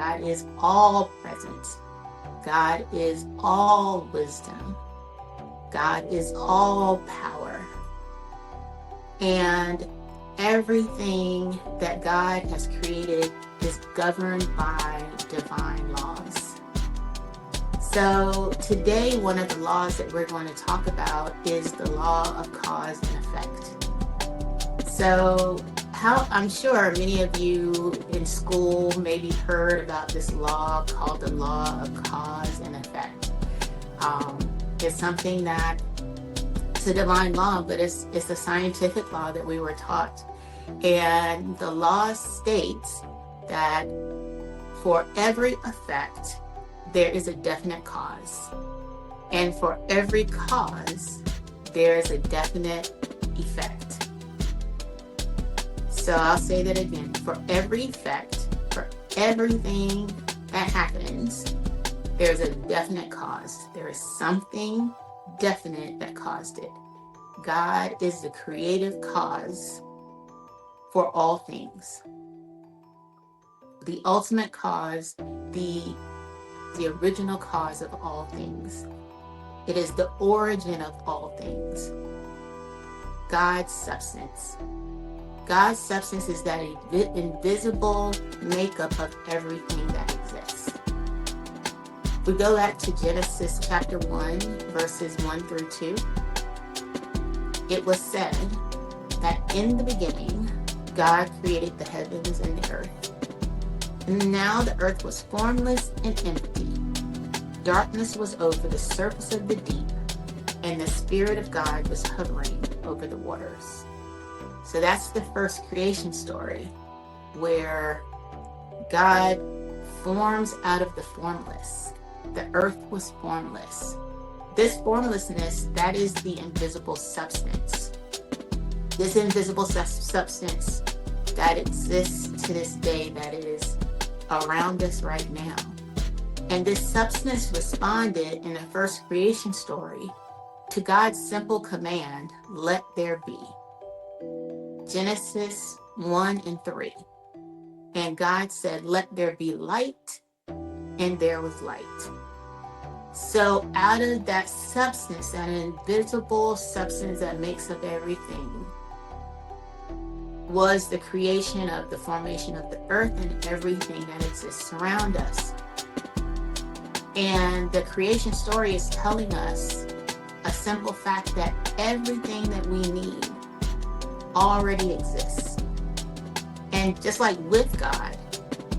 God is all present. God is all wisdom. God is all power. And everything that God has created is governed by divine laws. So today, one of the laws that we're going to talk about is the law of cause and effect. So I'm sure many of you in school maybe heard about this law called the law of cause and effect. It's something that it's a divine law, but it's a scientific law that we were taught. And the law states that for every effect, there is a definite cause. And for every cause, there is a definite effect. So I'll say that again. For every effect, for everything that happens, there's a definite cause. There is something definite that caused it. God is the creative cause for all things. The ultimate cause, the original cause of all things. It is the origin of all things. God's substance. God's substance is that invisible makeup of everything that exists. We go back to Genesis chapter 1, verses 1 through 2. It was said that in the beginning, God created the heavens and the earth. And now the earth was formless and empty. Darkness was over the surface of the deep, and the Spirit of God was hovering over the waters. So that's the first creation story, where God forms out of the formless. The earth was formless. This formlessness, that is the invisible substance. This invisible substance that exists to this day, that is around us right now. And this substance responded in the first creation story to God's simple command, let there be. Genesis 1 and 3. And God said, let there be light, and there was light. So out of that substance, that invisible substance that makes up everything, was the creation of the formation of the earth and everything that exists around us. And the creation story is telling us a simple fact that everything that we need already exists. And just like with God,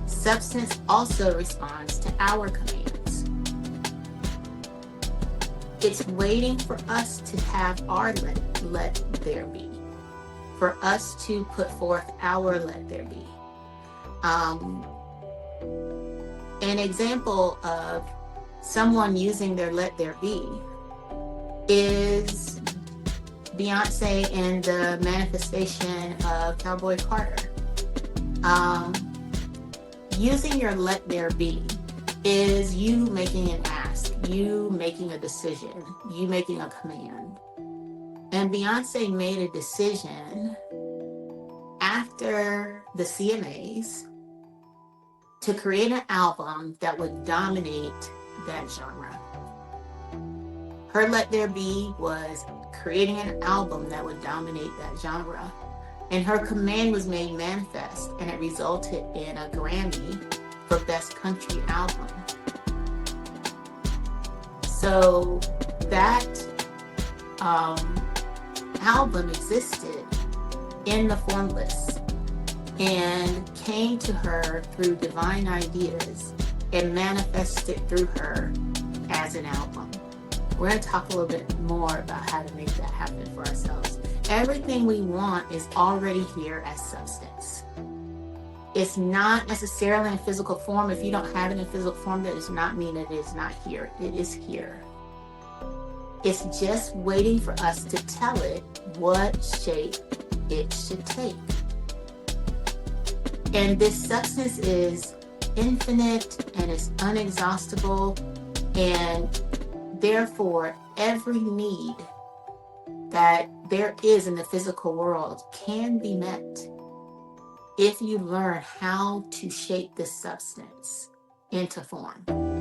substance also responds to our commands. It's waiting for us to have our let there be, for us to put forth our let there be. An example of someone using their let there be is Beyonce and the manifestation of Cowboy Carter. Using your let there be is you making an ask, you making a decision, you making a command. And Beyonce made a decision after the CMAs to create an album that would dominate that genre. Her let there be was creating an album that would dominate that genre. And her command was made manifest, and it resulted in a Grammy for Best Country Album. So that album existed in the formless and came to her through divine ideas and manifested through her as an album. We're going to talk a little bit more about how to make that happen for ourselves. Everything we want is already here as substance. It's not necessarily in physical form. If you don't have it in physical form, that does not mean it is not here. It is here. It's just waiting for us to tell it what shape it should take. And this substance is infinite and it's unexhaustible, and therefore every need that there is in the physical world can be met. if you learn how to shape this substance into form.